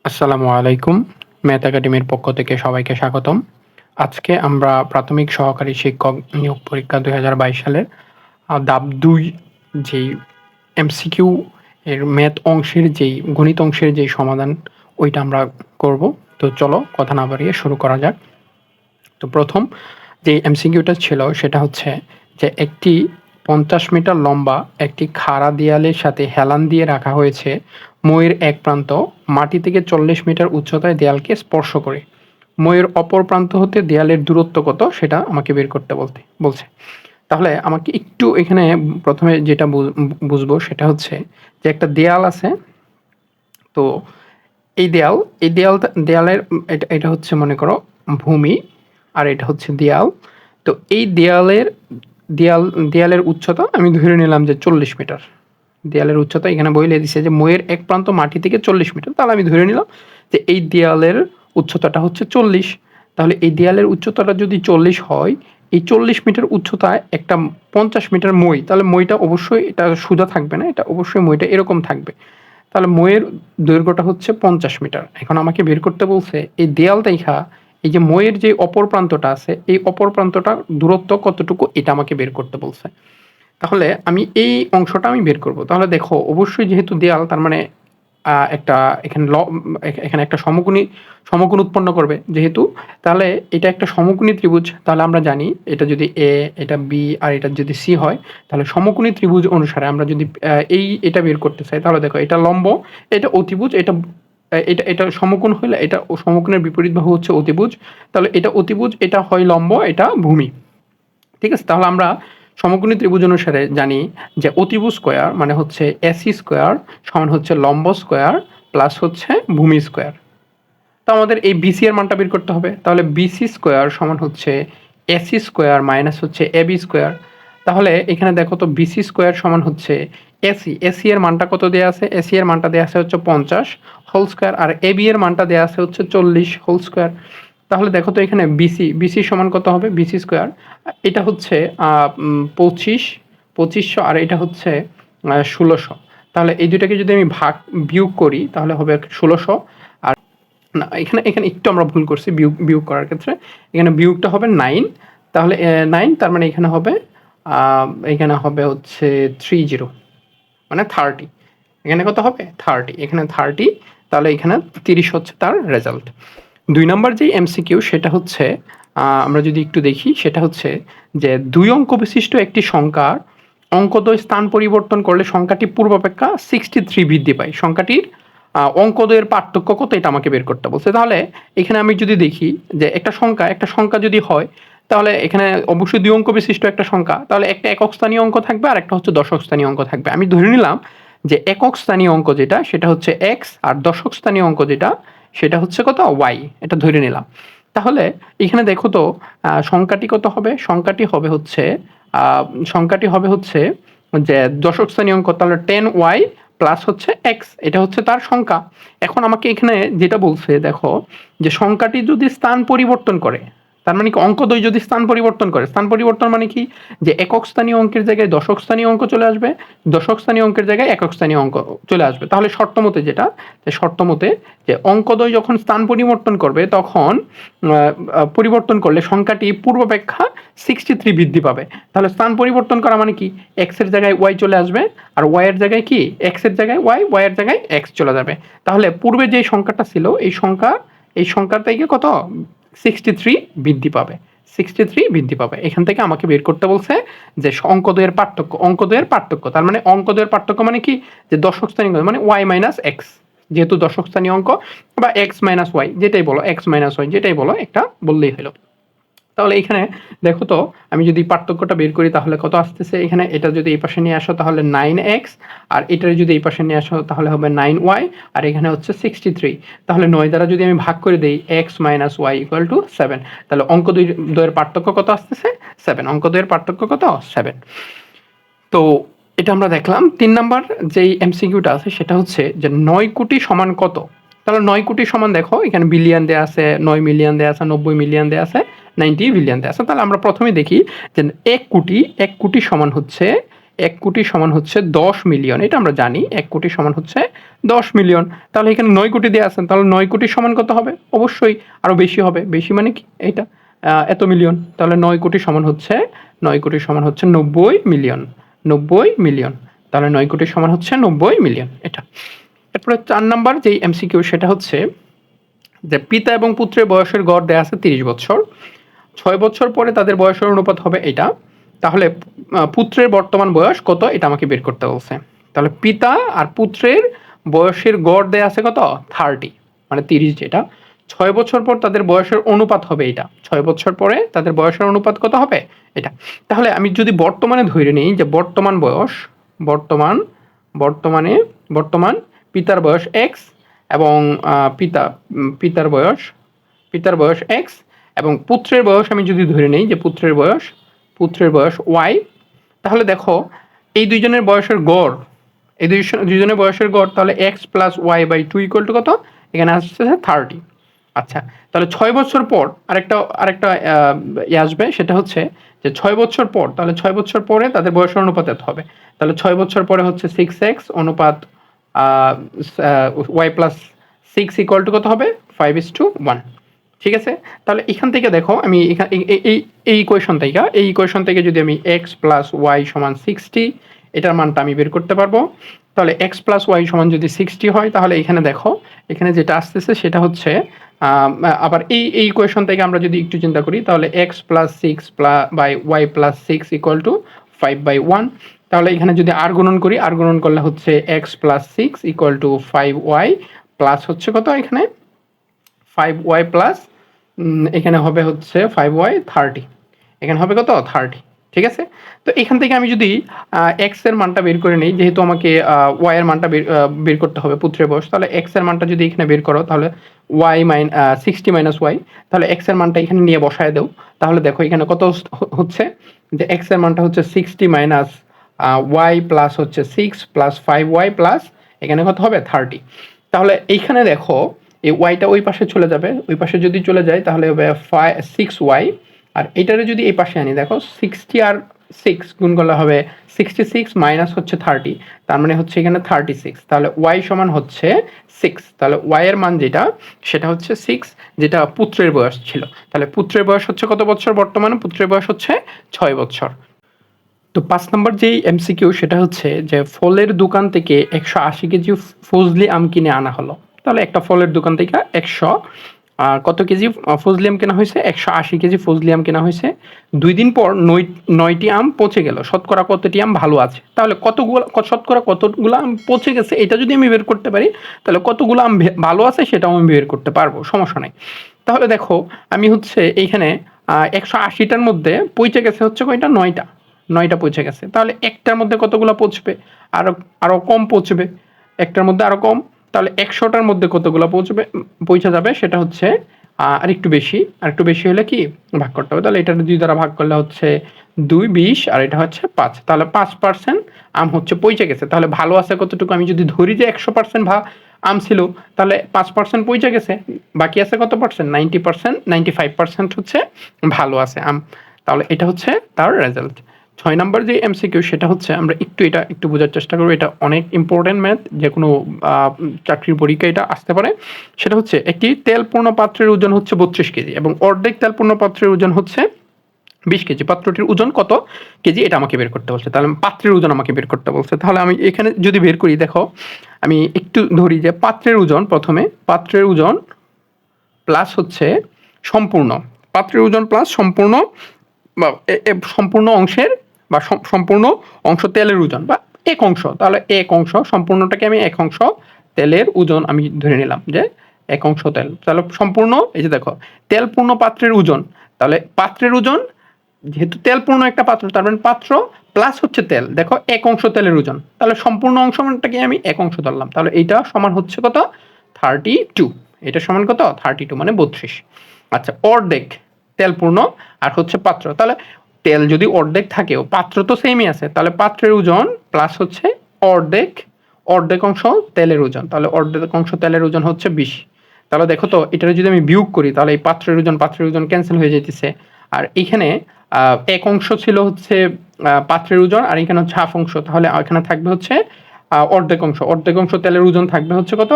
আসসালামু আলাইকুম। ম্যাথ একাডেমির পক্ষ থেকে সবাইকে স্বাগতম। আজকে আমরা প্রাথমিক সহকারী শিক্ষক নিয়োগ পরীক্ষা ২০২২ সালের ধাপ ২ যেই এমসিকিউ এর ম্যাথ অংশের যেই গণিত অংশের যেই সমাধান ওইটা আমরা করব। তো চলো কথা না বাড়িয়ে শুরু করা যাক। তো প্রথম যে এমসিকিউটা ছিল সেটা হচ্ছে যে একটি ৫০ মিটার লম্বা একটি খাড়া দেয়ালের সাথে হেলান দিয়ে রাখা হয়েছে। মইয়ের এক প্রান্ত মাটি থেকে ৪০ মিটার উচ্চতায় দেয়ালকে স্পর্শ করে। মইয়ের অপর প্রান্ত হতে দেয়ালের দূরত্ব কত সেটা আমাকে বের করতে বলছে। তাহলে আমাকে একটু এখানে প্রথমে যেটা বুঝবো সেটা হচ্ছে যে একটা দেয়াল আছে। তো এই দেয়ালের এটা হচ্ছে মনে করো ভূমি আর এটা হচ্ছে দেয়াল। তো এই দেয়াল দেয়ালের উচ্চতা আমি ধরে নিলাম যে ৪০ মিটার। দেয়ালের উচ্চতা এখানে বলে দিছে যে মইয়ের এক প্রান্ত মাটি থেকে ৪০ মিটার। তাহলে আমি ধরে নিলাম যে এই দেয়ালের উচ্চতাটা হচ্ছে ৪০। তাহলে এই দেয়ালের উচ্চতাটা যদি ৪০ হয়, এই ৪০ মিটার উচ্চতায় একটা ৫০ মিটার মই, তাহলে মইটা অবশ্যই এটা সোজা থাকবে না, এটা অবশ্যই মইটা এরকম থাকবে। তাহলে মইয়ের দৈর্ঘ্যটা হচ্ছে ৫০ মিটার। এখন আমাকে বের করতে বলছে এই দেয়াল দেইখা এই যে মইয়ের যে অপর প্রান্তটা আছে, এই অপর প্রান্তটার দূরত্ব কতটুকু এটা আমাকে বের করতে বলছে। তাহলে আমি এই অংশটা আমি বের করব। তাহলে দেখো অবশ্যই যেহেতু দেয়াল তার মানে একটা এখানে এখানে একটা সমকোণ উৎপন্ন করবে যেহেতু, তাহলে এটা একটা সমকোণী ত্রিভুজ। তাহলে আমরা জানি এটা যদি এ, এটা বি আর এটা যদি সি হয়, তাহলে সমকোণী ত্রিভুজ অনুসারে আমরা যদি এটা বের করতে চাই, তাহলে দেখো এটা লম্ব, এটা অতিভুজ, এটা সমকোণ হইলে এটা সমকোণের বিপরীত বাহু হচ্ছে অতিভুজ। তাহলে এটা অতিভুজ, এটা হয় লম্ব, এটা ভূমি। ঠিক আছে? তাহলে আমরা সমকোণী ত্রিভুজ অনুসারে জানি যে অতিভুজ স্কয়ার মানে হচ্ছে এসি স্কয়ার সমান হচ্ছে লম্ব স্কয়ার প্লাস হচ্ছে ভূমি স্কয়ার। তো আমাদের এই বিসি এর মানটা বের করতে হবে। তাহলে বিসি স্কয়ার সমান হচ্ছে এসি স্কয়ার মাইনাস হচ্ছে এবি স্কয়ার। তাহলে এখানে দেখো তো বিসি স্কয়ার সমান হচ্ছে এসি এর মানটা কত দেয়া আছে? এসি এর মানটা দেয়া আছে হচ্ছে ৫০ হোল স্কয়ার আর এবি এর মানটা দেয়া আছে হচ্ছে ৪০ হোল স্কয়ার। তাহলে দেখো তো এখানে বিসি সমান কত হবে? বিসি স্কয়ার এটা হচ্ছে ২৫০০ আর এটা হচ্ছে ১৬০০। তাহলে এই দুটাকে যদি আমি বিয়োগ করি তাহলে হবে ১৬০০। আর না, এখানে এখানে একটু আমরা ভুল করছি বিয়োগ করার ক্ষেত্রে। এখানে বিয়োগটা হবে 9। তাহলে 9 তার মানে এখানে হবে হচ্ছে ৩০ মানে 30। এখানে কত হবে? 30। এখানে 30, তাহলে এখানে ৩০ হচ্ছে তার রেজাল্ট। ২ নাম্বার যেই এমসিকিউ সেটা হচ্ছে আমরা যদি একটু দেখি সেটা হচ্ছে যে ২ অঙ্ক বিশিষ্ট একটি সংখ্যার অঙ্কদ্বয় স্থান পরিবর্তন করলে সংখ্যাটি পূর্বাপেক্ষা 63 বৃদ্ধি পায়। সংখ্যাটির অঙ্কদ্বয়ের পার্থক্য কত এটা আমাকে বের করতে বলছে। তাহলে এখানে আমি যদি দেখি যে একটা সংখ্যা যদি হয়, তাহলে এখানে অবশ্যই ২ অঙ্ক বিশিষ্ট একটা সংখ্যা। তাহলে একটা একক স্থানীয় অঙ্ক থাকবে আর একটা হচ্ছে দশক স্থানীয় অঙ্ক থাকবে। আমি ধরে নিলাম যে একক স্থানীয় অঙ্ক যেটা সেটা হচ্ছে x আর দশক স্থানীয় অঙ্ক যেটা সেটা হচ্ছে কত? y। এটা ধরে নিলাম। তাহলে এখানে দেখো তো সংখ্যাটি কত হবে? সংখ্যাটি হবে হচ্ছে যে দশক স্থানীয় অঙ্ক, তাহলে 10y প্লাস হচ্ছে x, এটা হচ্ছে তার সংখ্যা। এখন আমাকে এখানে যেটা বলছে দেখো যে সংখ্যাটি যদি স্থান পরিবর্তন করে, তার মানে কি অঙ্কদ্বয় যদি স্থান পরিবর্তন করে, স্থান পরিবর্তন মানে কি যে একক স্থানীয় অঙ্কের জায়গায় দশক স্থানীয় অঙ্ক চলে আসবে, দশক স্থানীয় অঙ্কের জায়গায় একক স্থানীয় অঙ্ক চলে আসবে। তাহলে শর্ত মতে যে অঙ্কদ্বয় যখন স্থান পরিবর্তন করবে তখন পরিবর্তন করলে সংখ্যাটি পূর্বাপেক্ষা 63 বৃদ্ধি পাবে। তাহলে স্থান পরিবর্তন করা মানে কি x এর জায়গায় y চলে আসবে আর y এর জায়গায় কি x এর জায়গায় y এর জায়গায় x চলে যাবে। তাহলে পূর্বে যে সংখ্যাটা ছিল এই সংখ্যার থেকে কত 63 বৃদ্ধি পাবে। 63 বৃদ্ধি পাবে। এখান থেকে আমাকে বের করতে বলছে যে অঙ্কদ্বয়ের পার্থক্য। তার মানে অঙ্কদ্বয়ের পার্থক্য মানে কি যে দশক স্থানীয় মানে y মাইনাস x, যেহেতু দশক স্থানীয় অঙ্ক বা x মাইনাস y যেটাই বলো, x মাইনাস y যেটাই বলো একটা বললেই হলো। তাহলে এখানে দেখো তো আমি যদি পার্থক্যটা বের করি তাহলে কত আসতেছে? এখানে এটা যদি এই পাশে নিয়ে আসো তাহলে 9x আর এটার যদি এই পাশে নিয়ে আসো তাহলে হবে 9y আর এখানে হচ্ছে 63। তাহলে 9 দ্বারা যদি আমি ভাগ করে দেই x minus y equal to 7, তাহলে অঙ্ক দ্বয়ের পার্থক্য কত আসতেছে? 7। অঙ্ক দ্বয়ের পার্থক্য কত? 7। তো এটা আমরা দেখলাম। ৩ নাম্বার যেই এমসিকিউটা আছে সেটা হচ্ছে যে ৯ কোটি সমান কত? তাহলে ৯ কোটি সমান দেখো এখানে বিলিয়ন দেয়া আছে, ৯ মিলিয়ন দেয়া আছে, ৯০ মিলিয়ন দেয়া আছে, 90 বিলিয়ন দেয়া আছে। তাহলে আমরা প্রথমে দেখি যে ১ কোটি সমান হচ্ছে 1 কোটি সমান হচ্ছে 10 মিলিয়ন, এটা আমরা জানি 1 কোটি সমান হচ্ছে 10 মিলিয়ন। তাহলে এখানে 9 কোটি দেওয়া আছে, তাহলে 9 কোটি সমান কত হবে? অবশ্যই আরও বেশি হবে। বেশি মানে কি? এটা এত মিলিয়ন। তাহলে 9 কোটি সমান হচ্ছে 9 কোটি সমান হচ্ছে 90 মিলিয়ন, 90 মিলিয়ন। তাহলে 9 কোটি সমান হচ্ছে 90 মিলিয়ন এটা। এরপরে 4 নাম্বার যেই এমসিকিউ সেটা হচ্ছে যে পিতা এবং পুত্রের বয়সের গড় দেয়া আছে 30 বছর, 6 বছর পরে তাদের বয়সের অনুপাত হবে এটা। তাহলে পুত্রের বর্তমান বয়স কত এটা আমাকে বের করতে বলছে। তাহলে পিতা আর পুত্রের বয়সের গড় দেয়া আছে কত? 30 মানে 30 যেটা। 6 বছর পর তাদের বয়সের অনুপাত হবে এটা। 6 বছর পরে তাদের বয়সের অনুপাত কত হবে? এটা। তাহলে আমি যদি বর্তমানে ধরে নিই যে বর্তমান বয়স, বর্তমান পিতার বয়স x এবং পিতার বয়স x এবং পুত্রের বয়স আমি যদি ধরে নিই যে পুত্রের বয়স y, তাহলে দেখো এই দুইজনের বয়সের গড়, এই দুইজনের বয়সের গড়, তাহলে x plus Y by two equal to কত? এখানে আসছে 30। আচ্ছা, তাহলে 6 বছর পর আরেকটা আসবে, সেটা হচ্ছে যে 6 বছর পর, তাহলে 6 বছর পরে তাদের বয়সের অনুপাত এত হবে। তাহলে 6 বছর পরে হচ্ছে 6x অনুপাত y প্লাস 6 ইকুয়াল টু কত হবে? 5:1। ঠিক আছে? তাহলে এখান থেকে দেখো আমি এই ইকুয়েশন থেকে যদি আমি x প্লাস ওয়াই সমান 60 এটার মানটা আমি বের করতে পারবো। তাহলে x প্লাস ওয়াই সমান যদি 60 হয়, তাহলে এখানে দেখো এখানে যেটা আসতেছে সেটা হচ্ছে আবার এই ইকুয়েশন থেকে আমরা যদি একটু চিন্তা করি, তাহলে x plus 6 by Y plus 6 equal to 5/1। তাহলে এখানে যদি আর গুণন করি, আর গুণন করলে হচ্ছে x plus 6 equal two 5y plus হচ্ছে কত? এখানে 5y প্লাস এখানে হবে হচ্ছে 5y 30, এখানে হবে কত? 30। ঠিক আছে? তো এখান থেকে আমি যদি x এর মানটা বের করে নিই, যেহেতু আমাকে y এর মানটা বের করতে হবে পুত্রের বয়স, তাহলে x এর মানটা যদি এখানে বের করো, তাহলে 60 মাইনাস y, তাহলে x এর মানটা এখানে নিয়ে বসায় দাও। তাহলে দেখো এখানে কত হচ্ছে যে x এর মানটা হচ্ছে 60 মাইনাস y প্লাস হচ্ছে 6 প্লাস 5y প্লাস এখানে কত হবে? 30। তাহলে এইখানে দেখো এই ওয়াইটা ওই পাশে চলে যাবে, ওই পাশে যদি চলে যায় তাহলে হবে 6y, আর এটারে যদি এই পাশে আনি, দেখো 60 আর 6 গুণ করলে হবে 66 মাইনাস হচ্ছে 30, তার মানে হচ্ছে এখানে 36। তাহলে y সমান হচ্ছে 6। তাহলে y এর মান যেটা সেটা হচ্ছে 6, যেটা পুত্রের বয়স ছিল। তাহলে পুত্রের বয়স হচ্ছে কত বছর? বর্তমানে পুত্রের বয়স হচ্ছে 6 বছর। তো 5 নম্বর যেই এমসিকিউ সেটা হচ্ছে যে ফলের দোকান থেকে 180 কেজি ফজলি আম কিনে আনা হলো। তাহলে একটা ফলের দোকান থেকে 100 কত কেজি ফজলি আম কেনা হয়েছে? 180 কেজি ফজলি আম কেনা হয়েছে। 2 দিন পর 9টি আম পচে গেল, শতকরা কতটি আম ভালো আছে? তাহলে শতকরা কতগুলো আম পচে গেছে এটা যদি আমি বের করতে পারি, তাহলে কতগুলো আম ভালো আছে সেটাও আমি বের করতে পারবো, সমস্যা নাই। তাহলে দেখো আমি হচ্ছে এইখানে 180টার মধ্যে পচে গেছে হচ্ছে কয়টা? 9টা পৌঁছে গেছে। তাহলে একটার মধ্যে কতগুলো পৌঁছবে? আরো কম পৌঁছবে, একটার মধ্যে আরো কম। তাহলে 100টার মধ্যে কতগুলো পৌঁছে যাবে সেটা হচ্ছে আরেকটু বেশি হলে কি ভাগ করতে হবে। তাহলে এটা 2 দ্বারা ভাগ করলে হচ্ছে 2 20 আর এটা হচ্ছে 5। তাহলে 5% আম হচ্ছে পৌঁছে গেছে। তাহলে ভালো আছে কতটুকু? আমি যদি ধরি যে 100% আম ছিল, তাহলে 5% পৌঁছে গেছে, বাকি আছে কত পার্সেন্ট? 90%, 95% হচ্ছে ভালো আছে আম। তাহলে এটা হচ্ছে তার রেজাল্ট। 6 নাম্বার যে এমসিকিউ সেটা হচ্ছে আমরা একটু বোঝার চেষ্টা করব। এটা অনেক ইম্পর্টেন্ট ম্যাথ, যে কোনো চাকরির পরীক্ষায় এটা আসতে পারে। সেটা হচ্ছে একটি তেলপূর্ণ পাত্রের ওজন হচ্ছে 32 কেজি এবং অর্ধেক তেলপূর্ণ পাত্রের ওজন হচ্ছে 20 কেজি। পাত্রটির ওজন কত কেজি এটা আমাকে বের করতে বলছে। তাহলে পাত্রের ওজন আমাকে বের করতে বলছে। তাহলে আমি এখানে যদি বের করি, দেখো আমি একটু ধরি যে পাত্রের ওজন, প্রথমে পাত্রের ওজন প্লাস হচ্ছে সম্পূর্ণ, পাত্রের ওজন প্লাস সম্পূর্ণ বা সম্পূর্ণ অংশের বা সম্পূর্ণ অংশ তেলের ওজন বা এক অংশ। তাহলে এক অংশ, সম্পূর্ণটাকে আমি এক অংশ তেলের ওজন আমি ধরে নিলাম যে এক অংশ তেল। তাহলে সম্পূর্ণ, এই যে দেখো তেলপূর্ণ পাত্রের ওজন, তাহলে পাত্রের ওজন যেহেতু তেলপূর্ণ একটা পাত্র, তার মানে পাত্র প্লাস হচ্ছে তেল, দেখো এক অংশ তেলের ওজন, তাহলে সম্পূর্ণ অংশ মানটাকে আমি এক অংশ ধরলাম। তাহলে এইটা সমান হচ্ছে কত? 32। এটা সমান কত? 32 মানে 32। আচ্ছা, অর্ধেক তেলপূর্ণ আর হচ্ছে পাত্র, তাহলে তেল যদি অর্ধেক থাকেও পাত্র তো সেমই আছে, তাহলে পাত্রের ওজন প্লাস হচ্ছে অর্ধেক অংশ তেলের ওজন, তাহলে অর্ধেক অংশ তেলের ওজন হচ্ছে 20। তাহলে দেখো তো এটা যদি আমি বিয়োগ করি, তাহলে এই পাত্রের ওজন ক্যান্সেল হয়ে যেতেছে, আর এখানে এক অংশ ছিল হচ্ছে পাত্রের ওজন, আর এখানে হচ্ছে হাফ অংশ, তাহলে এখানে থাকবে হচ্ছে অর্ধেক অংশ। অর্ধেক অংশ তেলের ওজন থাকবে হচ্ছে কত,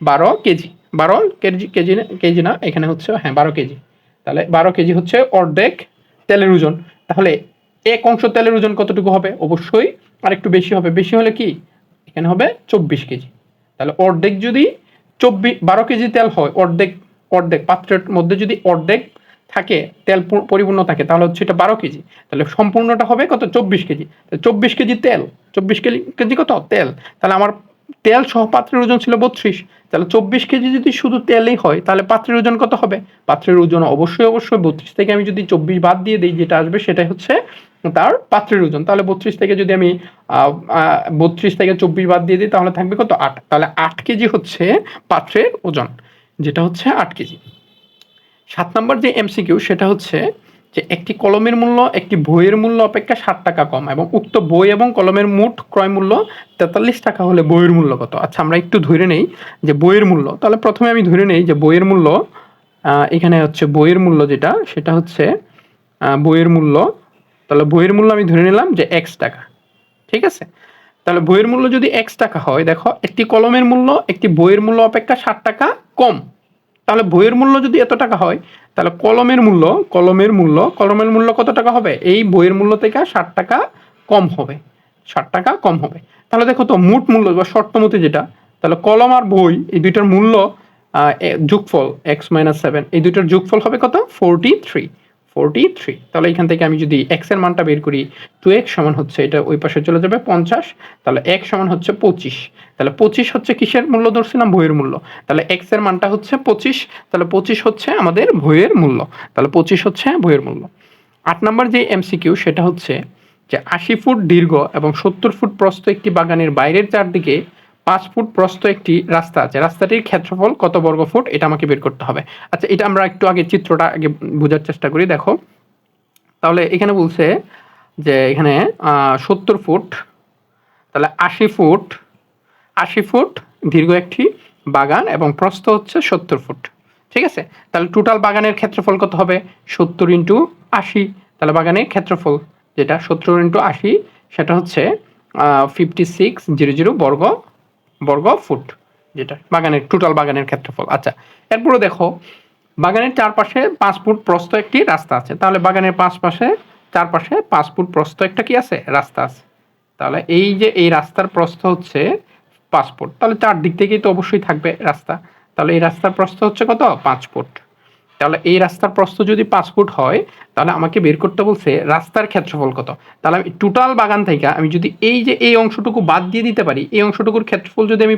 12 কেজি। 12 কেজি না, এখানে হচ্ছে 12 কেজি। তাহলে 12 কেজি হচ্ছে অর্ধেক তেলের ওজন। তাহলে এক অংশ তেলের ওজন কতটুকু হবে, অবশ্যই আরেকটু বেশি হবে। বেশি হলে কি, এখানে হবে 24 কেজি। তাহলে অর্ধেক যদি 12 কেজি তেল হয়, অর্ধেক পাত্রের মধ্যে যদি অর্ধেক থাকে, তেল পরিপূর্ণ থাকে, তাহলে হচ্ছে এটা 12 কেজি। তাহলে সম্পূর্ণটা হবে কত, 24 কেজি। 24 কেজি তেল, 24 কেজি কত তেল। তাহলে আমার তেল সহ পাত্রের ওজন ছিল 32। তাহলে 24 কেজি যদি শুধু তেলই হয়, তাহলে পাত্রের ওজন কত হবে, পাত্রের ওজন অবশ্যই 32 থেকে আমি যদি 24 বাদ দিয়ে দিই, যেটা আসবে সেটাই হচ্ছে তার পাত্রের ওজন। তাহলে 32 থেকে যদি আমি 32 থেকে 24 বাদ দিয়ে দিই, তাহলে থাকবে কত, 8। তাহলে 8 কেজি হচ্ছে পাত্রের ওজন, যেটা হচ্ছে 8 কেজি। 7 নম্বর যে এমসিকিউ, সেটা হচ্ছে যে একটি কলমের মূল্য একটি বইয়ের মূল্য অপেক্ষা 60 টাকা কম, এবং উক্ত বই এবং কলমের মোট ক্রয় মূল্য 43 টাকা হলে বইয়ের মূল্য কত। আচ্ছা, আমরা একটু ধরে নেই যে বইয়ের মূল্য। তাহলে প্রথমে আমি ধরে নেই যে বইয়ের মূল্য, এখানে হচ্ছে বইয়ের মূল্য যেটা, সেটা হচ্ছে বইয়ের মূল্য। তাহলে বইয়ের মূল্য আমি ধরে নিলাম যে x টাকা, ঠিক আছে। তাহলে বইয়ের মূল্য যদি x টাকা হয়, দেখো একটি কলমের মূল্য একটি বইয়ের মূল্য অপেক্ষা 60 টাকা কম। তাহলে বইয়ের মূল্য যদি এত টাকা হয়, তাহলে কলমের মূল্য কত টাকা হবে, এই বইয়ের মূল্য থেকে 60 টাকা কম হবে, 60 টাকা কম হবে। তাহলে দেখো তো মোট মূল্য বা শর্তমতে যেটা, তাহলে কলম আর বই এই দুইটার মূল্য যোগফল x - 7, এই দুইটার যোগফল হবে কত, 43। তাহলে এখান থেকে আমি যদি x এর মানটা বের করি, 2x সমান হচ্ছে, এটা ওই পাশে চলে যাবে 50, তাহলে x সমান হচ্ছে 25। তাহলে 25 হচ্ছে কিসের মূল্য ধরছিলাম, বইয়ের মূল্য। তাহলে x এর মানটা হচ্ছে 25, তাহলে 25 হচ্ছে আমাদের বইয়ের মূল্য। তাহলে 25 হচ্ছে বইয়ের মূল্য। 8 নম্বর যে এমসিকিউ, সেটা হচ্ছে যে 80 ফুট দীর্ঘ এবং 70 ফুট প্রস্থ একটি বাগানের বাইরের চারদিকে 5 ফুট প্রস্থ একটি রাস্তা আছে। রাস্তাটির ক্ষেত্রফল কত বর্গ ফুট, এটা আমাকে বের করতে হবে। আচ্ছা, এটা আমরা একটু আগে চিত্রটা আগে বোঝার চেষ্টা করি। দেখো, তাহলে এখানে বলছে যে এখানে 70 ফুট, তাহলে 80 ফুট দীর্ঘ একটি বাগান এবং প্রস্থ হচ্ছে 70 ফুট, ঠিক আছে। তাহলে টোটাল বাগানের ক্ষেত্রফল কত হবে, 70 ইন্টু 80। তাহলে বাগানের ক্ষেত্রফল যেটা 70 ইন্টু 80, সেটা হচ্ছে 5600 বর্গ ফুট, যেটা বাগানের টোটাল বাগানের ক্ষেত্রফল। আচ্ছা, এরপরে দেখো বাগানের চারপাশে 5 ফুট প্রস্থ একটি রাস্তা আছে। তাহলে বাগানের চারপাশে 5 ফুট প্রস্থ একটা কি আছে, রাস্তা আছে। তাহলে এই যে এই রাস্তার প্রস্থ হচ্ছে 5 ফুট, তাহলে চারদিক থেকেই তো অবশ্যই থাকবে রাস্তা। তাহলে এই রাস্তার প্রস্থ হচ্ছে কত, 5 ফুট। তাহলে এই রাস্তার প্রস্থ যদি 5 ফুট হয়, তাহলে আমাকে বের করতে বলছে রাস্তার ক্ষেত্রফল কত। তাহলে আমি টোটাল বাগান থেকে আমি যদি এই যে এই অংশটুকু বাদ দিয়ে দিতে পারি, এই অংশটুকুর ক্ষেত্রফল যদি আমি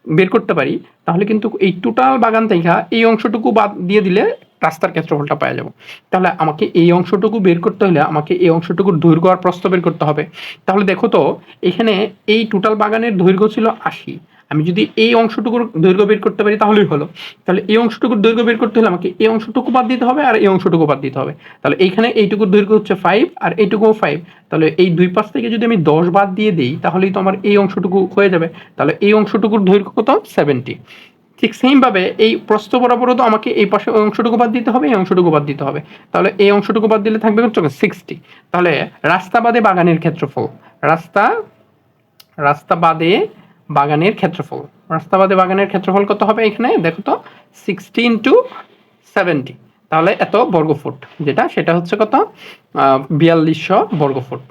বের করতে পারি, তাহলে কিন্তু এই টোটাল বাগান থেকে এই অংশটুকু বাদ দিয়ে দিলে রাস্তার ক্ষেত্রফলটা পাওয়া যাব। তাহলে আমাকে এই অংশটুকু বের করতে হলে আমাকে এই অংশটুকুর দৈর্ঘ্য আর প্রস্থ বের করতে হবে। তাহলে দেখো তো, এখানে এই টোটাল বাগানের দৈর্ঘ্য ছিল 80, আমি যদি এই অংশটুকুর দৈর্ঘ্য বের করতে পারি তাহলেই হলো। তাহলে এই অংশটুকুর দৈর্ঘ্য বের করতে হলে আমাকে এই অংশটুকু বাদ দিতে হবে আর এই অংশটুকু বাদ দিতে হবে। তাহলে এইখানে এইটুকুর দৈর্ঘ্য হচ্ছে 5 আর এইটুকুও 5। তাহলে এই দুই পাশ থেকে যদি আমি 10 বাদ দিয়ে দিই, তাহলেই তো আমার এই অংশটুকু হয়ে যাবে। তাহলে এই অংশটুকুর দৈর্ঘ্য কত, 70। ঠিক সেমভাবে এই প্রস্থ বরাবরও তো আমাকে এই পাশে অংশটুকু বাদ দিতে হবে, এই অংশটুকু বাদ দিতে হবে। তাহলে এই অংশটুকু বাদ দিলে থাকবে কত, 60। তাহলে রাস্তা বাদে বাগানের ক্ষেত্রফল, রাস্তা বাদে বাগানের ক্ষেত্রফল কত হবে, এখানে দেখো তো 60 ইন্টু 70, তাহলে এত বর্গফুট, সেটা হচ্ছে কত, 4200 বর্গফুট।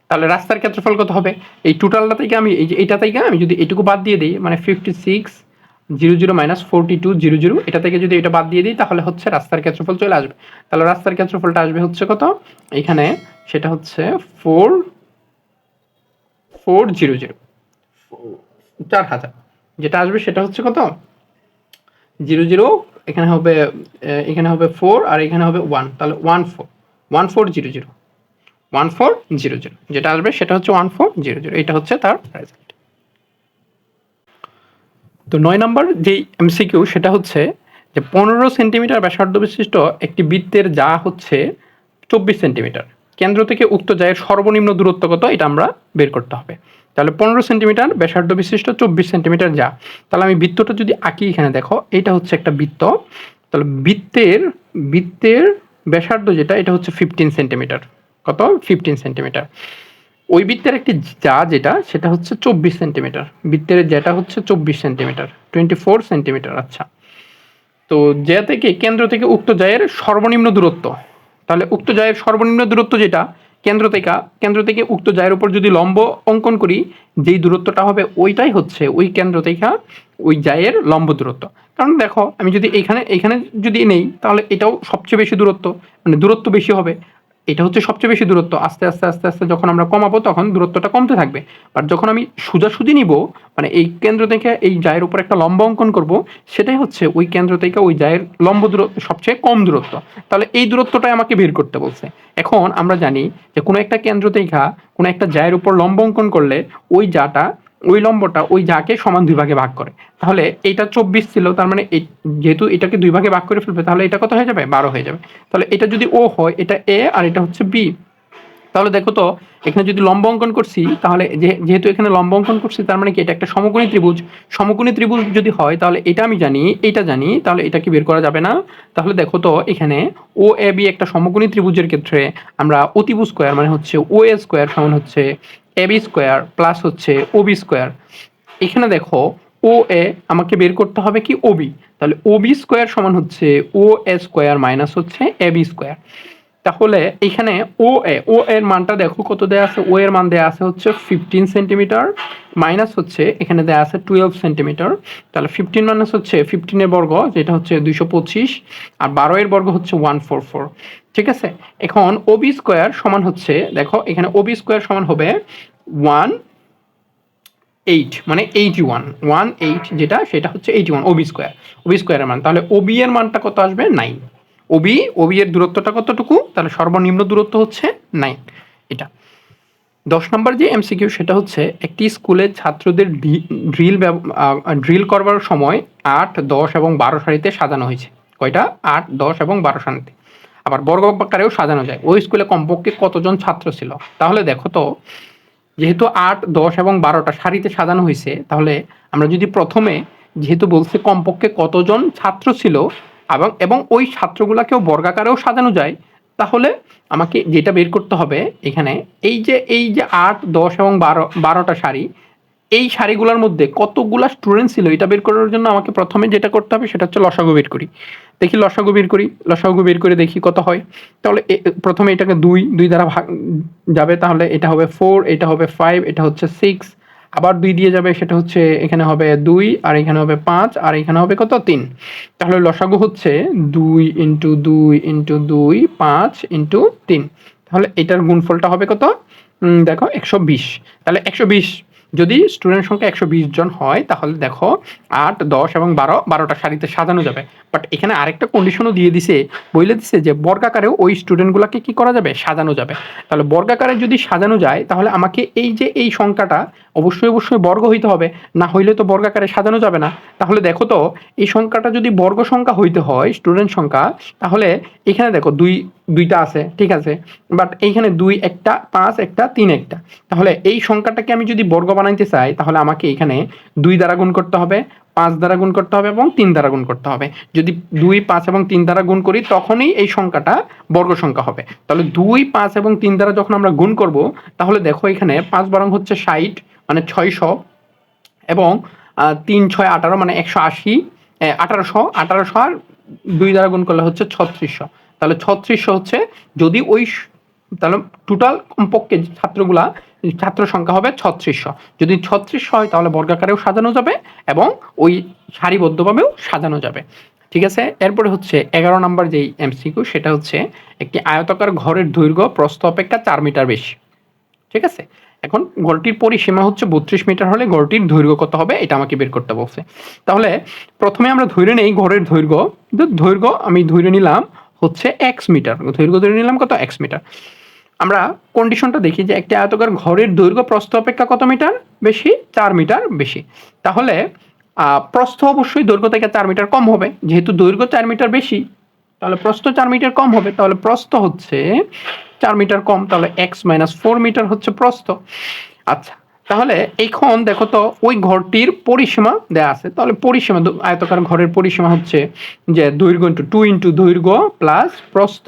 তাহলে রাস্তার ক্ষেত্রফল কত হবে, এই টোটালটা থেকে আমি এই যে এইটা থেকে আমি যদি এইটুকু বাদ দিয়ে দিই, মানে 5600 মাইনাস 4200, এটা থেকে যদি এটা বাদ দিয়ে দিই, তাহলে হচ্ছে রাস্তার ক্ষেত্রফল চলে আসবে। তাহলে রাস্তার ক্ষেত্রফলটা আসবে হচ্ছে কত, এখানে সেটা হচ্ছে 4000, যেটা আসবে সেটা হচ্ছে কত, 00, এখানে হবে 4 আর এখানে হবে 1, তাহলে 1400, যেটা আসবে সেটা হচ্ছে 1400, এটা হচ্ছে তার রেজাল্ট। তো 9 নম্বর যে এমসিকিউ, সেটা হচ্ছে যে 15 সেন্টিমিটার ব্যাসার্ধ বিশিষ্ট একটি বৃত্তের যা হচ্ছে 24 সেন্টিমিটার, কেন্দ্র থেকে উক্ত জায়ের সর্বনিম্ন দূরত্ব কত, এটা আমরা বের করতে হবে। তাহলে 15 সেন্টিমিটার ব্যাসার্ধ বিশিষ্ট 24 সেন্টিমিটার যা। তাহলে আমি বৃত্তটা যদি আঁকি, এখানে দেখো এটা হচ্ছে একটা বৃত্ত। তাহলে বৃত্তের ব্যাসার্ধ যেটা এটা হচ্ছে 15 সেন্টিমিটার। কত? 15 সেন্টিমিটার। ওই বৃত্তের একটি যেটা সেটা হচ্ছে 24 সেন্টিমিটার। বৃত্তের যেটা হচ্ছে 24 সেন্টিমিটার, 24 সেন্টিমিটার। আচ্ছা, তো থেকে কেন্দ্র থেকে উক্ত জায়ের সর্বনিম্ন দূরত্ব, তাহলে উক্ত জায়ের সর্বনিম্ন দূরত্ব যেটা কেন্দ্র থেকে উক্ত জায়ের উপর যদি লম্ব অঙ্কন করি, যেই দূরত্বটা হবে ওইটাই হচ্ছে ওই কেন্দ্র থেকে ওই জায়ের লম্ব দূরত্ব। কারণ দেখো, আমি যদি এইখানে যদি নেই, তাহলে এটাও সবচেয়ে বেশি দূরত্ব, মানে দূরত্ব বেশি হবে। এটা হচ্ছে সবচেয়ে বেশি দূরত্ব। আস্তে আস্তে আস্তে আস্তে যখন আমরা কমাবো তখন দূরত্বটা কমতে থাকবে। বাট যখন আমি সোজাসুজি নিব, মানে এই কেন্দ্র থেকে এই জায়ের উপর একটা লম্ব অঙ্কন করব, সেটাই হচ্ছে ওই কেন্দ্র থেকে ওই জায়ের লম্ব দূরত্ব, সবচেয়ে কম দূরত্ব। তাহলে এই দূরত্বটাই আমাকে বের করতে বলছে। এখন আমরা জানি যে কোনো একটা কেন্দ্র থেকে কোনো একটা জায়ের উপর লম্ব অঙ্কন করলে ওই জাটা, ওই লম্বটা ওই জাকে সমান দুই ভাগে ভাগ করে। তাহলে এইটা 24 ছিল, তার মানে যেহেতু এটাকে দুই ভাগে ভাগ করে ফেলবে, তাহলে এটা কত হয়ে যাবে? 12 হয়ে যাবে। তাহলে এটা যদি ও হয়, এটা এ আর এটা হচ্ছে বি। তাহলে দেখো তো, এখানে যদি লম্ব অঙ্কন করছি, তাহলে যেহেতু এখানে লম্ব অঙ্কন করছি, তার মানে কি এটা একটা সমকোণী ত্রিভুজ। সমকোণী ত্রিভুজ যদি হয়, তাহলে এটা আমি জানি, এটা জানি, তাহলে এটা কি বের করা যাবে না? তাহলে দেখো তো, এখানে ও এ বি একটা সমকোণী ত্রিভুজের ক্ষেত্রে আমরা অতিভুজ স্কোয়ার, মানে হচ্ছে ও এ স্কোয়ার সমান হচ্ছে এ বি স্কোয়ার প্লাস হচ্ছে ও বি স্কোয়ার। এখানে দেখো, ও এ আমাকে বের করতে হবে কি? ও বি। তাহলে ও বি স্কোয়ার সমান হচ্ছে ও এ স্কোয়ার মাইনাস হচ্ছে এ বি স্কোয়ার। তাহলে এখানে ও এর মানটা দেখো কত দেয়া আছে? ও এর মান দেয়া আছে হচ্ছে 15 সেন্টিমিটার, মাইনাস হচ্ছে এখানে দেয়া আছে 12 সেন্টিমিটার। তাহলে 15 মাইনাস হচ্ছে 15 এর বর্গ, যেটা হচ্ছে 225, আর 12 এর বর্গ হচ্ছে 144। ঠিক আছে, এখন ওবি স্কোয়ার সমান হচ্ছে, দেখো এখানে ওবি স্কোয়ার সমান হবে 18, মানে 18 যেটা, সেটা হচ্ছে 81 ওবি স্কোয়ারের মান। তাহলে ওবি এর মানটা কত আসবে? 9। ওবি এর দূরত্বটা কতটুকু? তাহলে সর্বনিম্ন দূরত্ব হচ্ছে 9। এটা 10 নম্বর যে এমসিকিউ, সেটা হচ্ছে একটি স্কুলে ছাত্রদের ড্রিল করবার সময় 8, 10 এবং 12 সারিতে সাজানো হয়েছে। কয়টা? 8, 10 এবং 12 সারিতে। আবার বর্গ আকারেও সাজানো যায়। ওই স্কুলে কমপক্ষে কতজন ছাত্র ছিল? তাহলে দেখো তো, যেহেতু 8, 10 এবং 12টা সারিতে সাজানো হয়েছে, তাহলে আমরা যদি প্রথমে, যেহেতু বলছে কমপক্ষে কতজন ছাত্র ছিল, এবং ওই ছাত্রগুলাকেও বর্গাকারেও সাজানো যায়, তাহলে আমাকে যেটা বের করতে হবে এখানে, এই যে 8, 10 এবং 12টা সারি, এই সারিগুলোর মধ্যে কতগুলা স্টুডেন্ট ছিল, এটা বের করার জন্য আমাকে প্রথমে যেটা করতে হবে সেটা হচ্ছে লসাগু বের করি। দেখি লসাগু বের করে দেখি কত হয়। তাহলে প্রথমে এটাকে দুই দ্বারা ভাগ যাবে, তাহলে এটা হবে 4, এটা হবে 5, এটা হচ্ছে 6, আবার 2 দিয়ে যাবে, সেটা হচ্ছে এখানে হবে 2, আর এখানে হবে 5, আর এখানে হবে কত? 3। তাহলে লসাগু হচ্ছে 2 ইন্টু 2 ইন্টু 2, 5 ইন্টু 3। তাহলে এটার গুণফলটা হবে কত? দেখো 120। তাহলে 120 যদি স্টুডেন্ট সংখ্যা 120 জন হয়, তাহলে দেখো 8, 10 এবং 12টা সারিতে সাজানো যাবে। বাট এখানে আরেকটা কন্ডিশনও দিয়ে দিছে, বলে দিছে যে বর্গাকারেও ওই স্টুডেন্টগুলোকে কি করা যাবে? সাজানো যাবে। তাহলে বর্গাকারে যদি সাজানো যায়, তাহলে আমাকে এই সংখ্যাটা অবশ্যই বর্গ হইতে হবে, না হইলে তো বর্গাকারে সাজানো যাবে না। তাহলে দেখো তো, এই সংখ্যাটা যদি বর্গ সংখ্যা হইতে হয়, স্টুডেন্ট সংখ্যা, তাহলে এখানে দেখো দুইটা আছে, ঠিক আছে, বাট এইখানে 2 একটা, 5 একটা, 3 একটা। তাহলে এই সংখ্যাটাকে আমি যদি বর্গ বানাইতে চাই, তাহলে আমাকে এখানে 2 দ্বারা গুণ করতে হবে, 5 দ্বারা গুণ করতে হবে এবং 3 দ্বারা গুণ করতে হবে। যদি 2, 5 এবং 3 দ্বারা গুণ করি, তখনই এই সংখ্যাটা বর্গ সংখ্যা হবে। তাহলে 2, 5 এবং 3 দ্বারা যখন আমরা গুণ করব, তাহলে দেখো এখানে 5 বারং হচ্ছে 60, মানে 600, এবং 3, 6, 18, মানে 180, 1800 আর 2 দ্বারা গুণ করলে হচ্ছে 3600। তাহলে 3600 হচ্ছে, যদি তাহলে টোটাল কমপক্ষে ছাত্র সংখ্যা হবে 3600। যদি 3600 হয়, তাহলে বর্গাকারেও সাজানো যাবে এবং ওই সারিবদ্ধভাবেও সাজানো যাবে। ঠিক আছে, এরপরে হচ্ছে 11 নম্বর যেই এমসিকিউ, সেটা হচ্ছে একটি আয়তাকার ঘরের দৈর্ঘ্য প্রস্থ অপেক্ষা 4 মিটার বেশি। ঠিক আছে, এখন ঘরটির পরিসীমা হচ্ছে 32 মিটার হলে ঘরটির দৈর্ঘ্য কত হবে, এটা আমাকে বের করতে বলছে। তাহলে প্রথমে আমরা ধরে নেই ঘরের দৈর্ঘ্য আমি ধরে নিলাম হচ্ছে x মিটার। দৈর্ঘ্য ধরে নিলাম কত? x metre. আমরা কন্ডিশনটা দেখি যে একটি আয়তাকার ঘরের দৈর্ঘ্য প্রস্থ অপেক্ষা কত মিটার বেশি? 4 মিটার বেশি। তাহলে প্রস্থ অবশ্যই দৈর্ঘ্য থেকে 4 মিটার কম হবে। যেহেতু দৈর্ঘ্য 4 মিটার বেশি, তাহলে প্রস্থ 4 মিটার কম হবে। তাহলে প্রস্থ হচ্ছে 4 মিটার কম, তাহলে x - 4 মিটার হচ্ছে প্রস্থ। আচ্ছা, তাহলে এখন দেখো তো ওই ঘরটির পরিসীমা দেয়া আছে, তাহলে পরিসীমা আয়তাকার ঘরের পরিসীমা হচ্ছে যে দৈর্ঘ্য ইন্টু দৈর্ঘ্য প্লাস প্রস্থ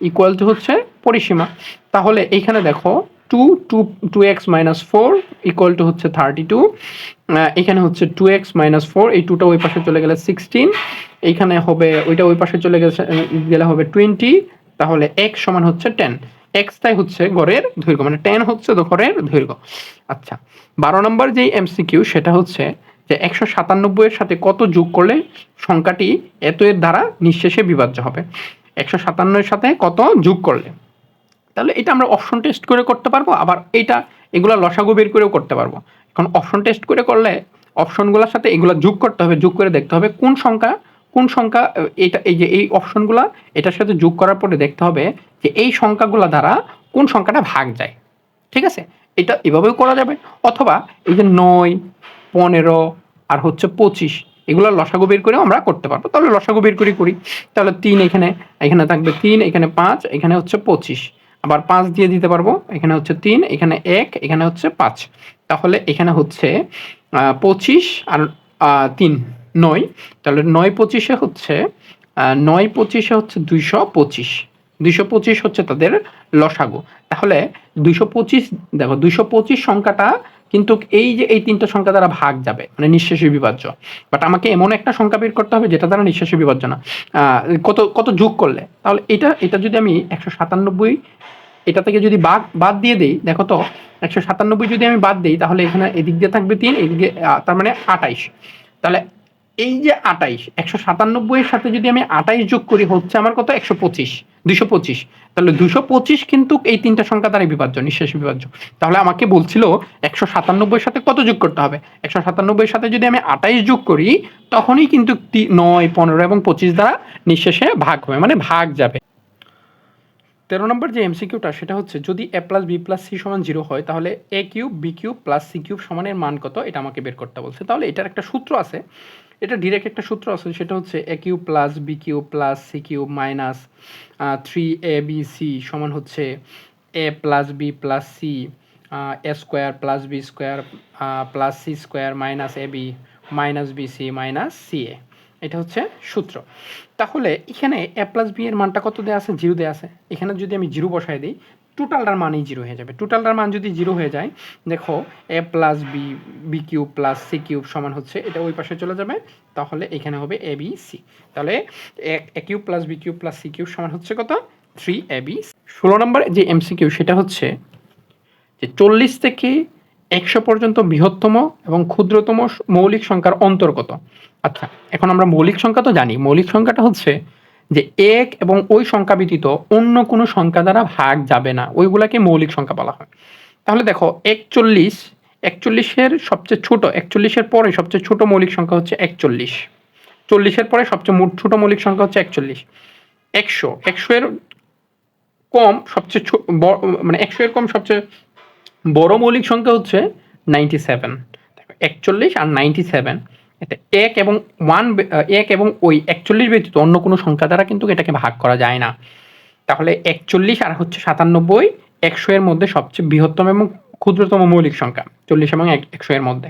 ইকুয়াল টু হচ্ছে পরিসীমা। তাহলে এইখানে দেখো two two two x minus four equal to হচ্ছে 32, এখানে হচ্ছে 2x-4, এই টুটা ওই পাশে চলে গেলে 16, এইখানে হবে ওইটা ওই পাশে চলে গেলে হবে 20, তাহলে x সমান হচ্ছে 10। এক্সটাই হচ্ছে ঘরের দৈর্ঘ্য, মানে 10 হচ্ছে ঘরের দৈর্ঘ্য। আচ্ছা, 12 নম্বর যেই এমসিকিউ সেটা হচ্ছে যে 197 এর সাথে কত যোগ করলে সংখ্যাটি এত এর দ্বারা নিঃশেষে বিভাজ্য হবে। 157 এর সাথে কত যোগ করলে, তাহলে এটা আমরা অপশন টেস্ট করে করতে পারবো, আবার এগুলা লসাগু বের করেও করতে পারবো। এখন অপশন টেস্ট করে করলে অপশনগুলোর সাথে এগুলা যোগ করতে হবে, যোগ করে দেখতে হবে কোন সংখ্যা এটা, এই যে এই অপশনগুলা এটার সাথে যোগ করার পরে দেখতে হবে যে এই সংখ্যাগুলা দ্বারা কোন সংখ্যাটা ভাগ যায়। ঠিক আছে, এটা এভাবেও করা যাবে, অথবা এই যে 9, 15 আর হচ্ছে 25 এগুলো লসাগু বের করেও আমরা করতে পারবো। তাহলে লসাগু বের করি, তাহলে 3 এখানে থাকবে 3, এখানে 5, এখানে হচ্ছে 25, আবার 5 দিয়ে দিতে পারবো, এখানে হচ্ছে 3, এখানে 1, এখানে হচ্ছে 5, তাহলে এখানে হচ্ছে 25 আর 3 9, তাহলে 9-25 হচ্ছে 225, 225 হচ্ছে তাদের লসাগু। তাহলে 225, দেখো 225 সংখ্যাটা কিন্তু এই যে এই তিনটা সংখ্যা দ্বারা ভাগ যাবে, মানে নিঃশেষে বিভাজ্য। বাট আমাকে এমন একটা সংখ্যা বের করতে হবে যেটা দ্বারা নিঃশেষে বিভাজ্য না। কত কত যোগ করলে, তাহলে এটা যদি আমি 197 এটা থেকে যদি বাদ দিয়ে দেই, দেখো তো 197 যদি আমি বাদ দিই তাহলে এখানে এদিক দিয়ে থাকবে 3, এদিকে তার মানে 28। তাহলে এই যে 28, 197 এর সাথে যদি আমি 28 যোগ করি হচ্ছে আমার কত 125, 225। তাহলে 225 কিন্তু এই তিনটা সংখ্যা দ্বারা বিভাজ্য, নিঃশেষ বিভাজ্য। তাহলে আমাকে বলছিল 197 এর সাথে কত যোগ করতে হবে, 197 এর সাথে যদি আমি 28 যোগ করি তখনই কিন্তু 9, 15 এবং 25 দ্বারা নিঃশেষে ভাগ হবে, মানে ভাগ যাবে। 13 নম্বর যে এমসিকিউটা সেটা হচ্ছে যদি a plus B plus C সমান 0 হয় তাহলে a cube B cube plus C cube সমানের মান কত, এটা আমাকে বের করতে বলছে। তাহলে এটার একটা সূত্র আছে, এটা ডিরেক্ট একটা সূত্র আছে, সেটা হচ্ছে a cube plus B cube plus C cube minus 3abc সমান হচ্ছে a plus B plus C a square plus B square plus C square minus ab minus BC minus CA, এটা হচ্ছে সূত্র। তাহলে এখানে a প্লাস বি এর মানটা কত দেওয়া আছে, 0 দেওয়া আছে। এখানে যদি আমি 0 বসাই দিই টোটালটার মানই 0 হয়ে যাবে। টোটালটার মান যদি 0 হয়ে যায়, দেখো a plus B B cube plus C cube সমান হচ্ছে, এটা ওই পাশে চলে যাবে, তাহলে এখানে হবে এ বি সি। তাহলে a cube plus B cube plus C cube সমান হচ্ছে কত, 3ab। 16 নম্বর যে এমসিকিউ সেটা হচ্ছে যে 40 থেকে 100 পর্যন্ত বৃহত্তম এবং ক্ষুদ্রতম মৌলিক সংখ্যার অন্তর কত। আচ্ছা, এখন আমরা মৌলিক সংখ্যা তো জানি, মৌলিক সংখ্যাটা হচ্ছে যে 1 এবং ওই সংখ্যা ব্যতীত অন্য কোনো সংখ্যা দ্বারা ভাগ যাবে না, ওইগুলাকে মৌলিক সংখ্যা বলা হয়। তাহলে দেখো 41 সবচেয়ে ছোট, 41 পরে সবচেয়ে ছোট মৌলিক সংখ্যা হচ্ছে 41, 40 পরে সবচেয়ে ছোট মৌলিক সংখ্যা হচ্ছে 41, 100 এর কম সবচেয়ে মানে 100 এর কম সবচেয়ে বড় মৌলিক সংখ্যা হচ্ছে 97। 41 আর 97, এটা 1 এবং 1 এবং ওই 41 ব্যতীত অন্য কোনো সংখ্যা দ্বারা কিন্তু এটাকে ভাগ করা যায় না। তাহলে 41 আর হচ্ছে 97 100 এর মধ্যে সবচেয়ে বৃহত্তম এবং ক্ষুদ্রতম মৌলিক সংখ্যা 40 এবং 100 এর মধ্যে,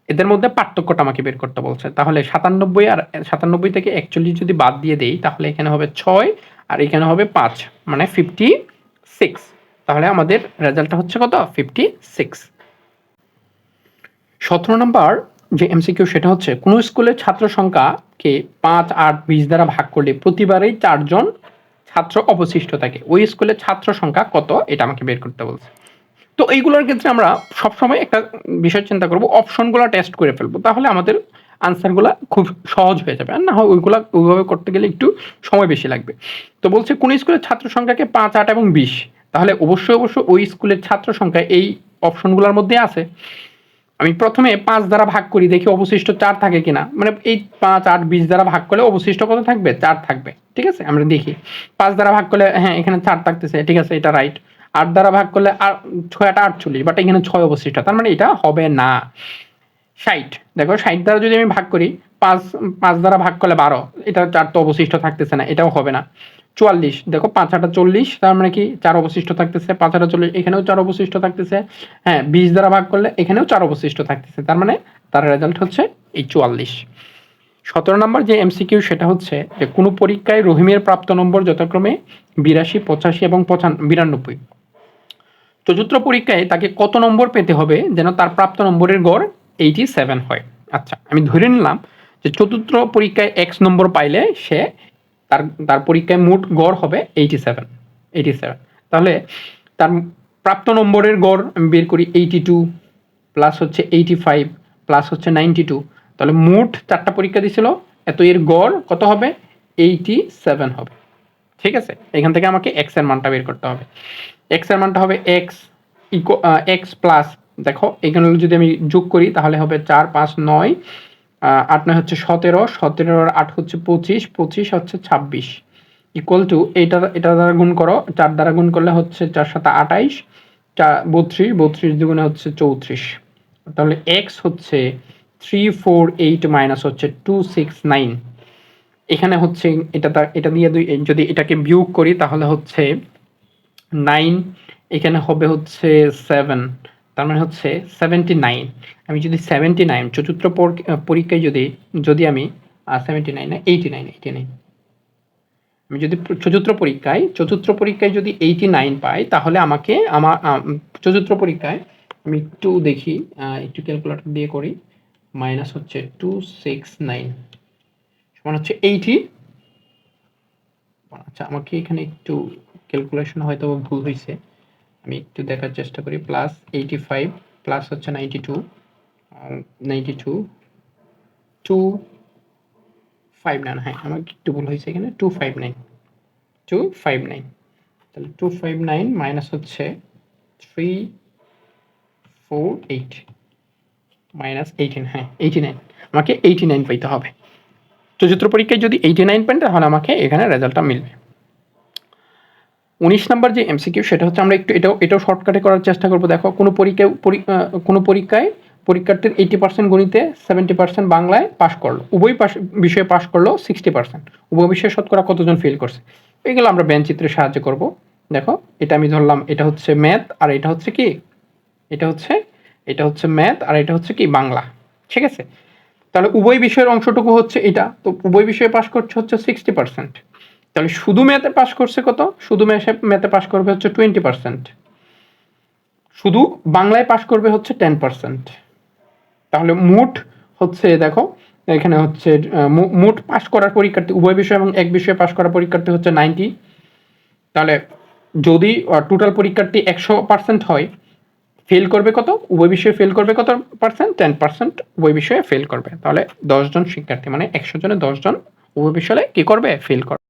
এদের মধ্যে পার্থক্যটা আমাকে বের করতে বলছে। তাহলে 97 আর 97 থেকে 41 যদি বাদ দিয়ে দেই তাহলে এখানে হবে 6 আর এখানে হবে 5, মানে 56। তাহলে আমাদের রেজাল্টটা হচ্ছে কত, 56। 17 নম্বর যে এমসিকিউ সেটা হচ্ছে কোন স্কুলের ছাত্র সংখ্যাকে 5, 8, 20 দ্বারা ভাগ করলে প্রতিবারেই 4 জন ছাত্র অবশিষ্ট থাকে, ওই স্কুলের ছাত্র সংখ্যা কত, এটা আমাকে বের করতে বলছে। তো এইগুলোর ক্ষেত্রে আমরা সবসময় একটা বিষয় চিন্তা করব, অপশনগুলো টেস্ট করে ফেলবো, তাহলে আমাদের আনসারগুলো খুব সহজ হয়ে যাবে। আর না হয় ওইভাবে করতে গেলে একটু সময় বেশি লাগবে। তো বলছে কোন স্কুলের ছাত্র সংখ্যাকে 5, 8 এবং 20, তাহলে অবশ্যই ওই স্কুলের ছাত্র সংখ্যা এই অপশনগুলোর মধ্যে আছে। আমি প্রথমে 5 দ্বারা ভাগ করি, দেখি অবশিষ্ট 4 থাকে কিনা, মানে এই 5, 8, 20 দ্বারা ভাগ করলে অবশিষ্ট কত থাকবে, 4 থাকবে। ঠিক আছে, আমরা দেখি 5 দ্বারা ভাগ করলে হ্যাঁ এখানে 4 থাকতেছে, ঠিক আছে এটা রাইট। 8 দ্বারা ভাগ করলে আর 6 8 48, বাট এখানে 6 অবশিষ্ট, তার মানে এটা হবে না। 60, দেখো 60 দ্বারা যদি আমি ভাগ করি, 5 দ্বারা ভাগ করলে 12, এটা 4 তো অবশিষ্ট থাকতেছে না, এটাও হবে না। 44, দেখো 5 8 40, তার মানে কি 4 অবশিষ্ট থাকতেছে, 5 8 40, এখানেও 4 অবশিষ্ট থাকতেছে। হ্যাঁ, 20 দ্বারা ভাগ করলে এখানেও 4 অবশিষ্ট থাকতেছে, তার মানে তার রেজাল্ট হচ্ছে এই 44। 17 নম্বর যে এমসিকিউ সেটা হচ্ছে যে কোনো পরীক্ষায় রহিমের প্রাপ্ত নম্বর যথাক্রমে 82, 85 এবং 92। চতুর্থ পরীক্ষায় তাকে কত নম্বর পেতে হবে যেন তার প্রাপ্ত নম্বরের গড় 87 হয়? আচ্ছা, আমি ধরে নিলাম যে চতুর্থ পরীক্ষায় x নম্বর পাইলে সে তার তার পরীক্ষায় মোট গড় হবে 87। তাহলে তার প্রাপ্ত নম্বরের গড় আমি বের করি 82 প্লাস হচ্ছে 85 প্লাস হচ্ছে 92। তাহলে মোট 4টা পরীক্ষা দিছিল, এত এর গড় কত হবে? 87 হবে। ঠিক আছে, এখান থেকে আমাকে x এর মানটা বের করতে হবে। x এর মানটা হবে x প্লাস, দেখো এখানে যদি আমি যোগ করি তাহলে হবে 4 5 9, 8 9 হচ্ছে 17, 17 আর 8 হচ্ছে 25, 25 হচ্ছে 26, ইকুয়াল টু এটা দ্বারা গুণ করো, 4 দ্বারা গুণ করলে হচ্ছে 4 7 28, 32, 32 দুগুণে হচ্ছে 34। তাহলে x হচ্ছে 348 মাইনাস হচ্ছে 269। এখানে হচ্ছে এটা দিয়ে যদি এটাকে বিয়োগ করি তাহলে হচ্ছে 9, এখানে হবে হচ্ছে 7, তার মানে হচ্ছে 79। আমি যদি 79 চতুর্থ পরীক্ষায় যদি আমি 79 না 89, আমি যদি চতুর্থ পরীক্ষায় যদি 89 পাই তাহলে আমাকে আমার চতুর্থ পরীক্ষায় আমি একটু দেখি, একটু ক্যালকুলেটর দিয়ে করি, মাইনাস হচ্ছে 269 সমান হচ্ছে 80। আচ্ছা, আমাকে এখানে একটু ক্যালকুলেশন হয়তো ভুল হয়েছে, আমি একটু দেখার চেষ্টা করি। প্লাস 85 প্লাস হচ্ছে 92, 259, হ্যাঁ আমাকে একটু ভুল হয়েছে এখানে, 259। তাহলে 259 মাইনাস হচ্ছে 348 মাইনাস 18, হ্যাঁ 89, আমাকে 89 পাইতে হবে। চতুর্থ পরীক্ষায় যদি 89 পান তাহলে আমাকে এখানে রেজাল্টটা মিলবে। 19 নম্বর যে এমসিকিউ সেটা হচ্ছে আমরা একটু এটাও শর্টকাটে করার চেষ্টা করব। দেখো কোনো পরীক্ষায় পরীক্ষার্থীর 80% গণিতে, 70% বাংলায় পাশ করলো, উভয় বিষয়ে পাশ করলো 60%, উভয় বিষয়ে শতকরা কতজন ফেল করছে? এগুলো আমরা ব্যান চিত্রের সাহায্যে করব। দেখো এটা আমি ধরলাম, এটা হচ্ছে ম্যাথ আর এটা হচ্ছে কি, এটা হচ্ছে ম্যাথ আর এটা হচ্ছে কি বাংলা। ঠিক আছে, তাহলে উভয় বিষয়ের অংশটুকু হচ্ছে এটা, তো উভয় বিষয়ে পাশ করছে হচ্ছে 60%। তাহলে শুধু ম্যাথে পাশ করছে কত? শুধু ম্যাথে পাশ করবে হচ্ছে 20%, শুধু বাংলায় পাশ করবে হচ্ছে 10%। তাহলে মোট হচ্ছে, দেখো এখানে হচ্ছে মোট পাশ করার পরীক্ষার্থী উভয় বিষয় এবং এক বিষয়ে পাশ করার পরীক্ষার্থী হচ্ছে 90। তাহলে যদি টোটাল পরীক্ষার্থী 100% হয়, ফেল করবে কত? উভয় বিষয়ে ফেল করবে কত পার্সেন্ট? 10% উভয় বিষয়ে ফেল করবে। তাহলে 10 জন শিক্ষার্থী, মানে 100 জনে 10 জন উভয় বিষয়ে কি করবে? ফেল করবে।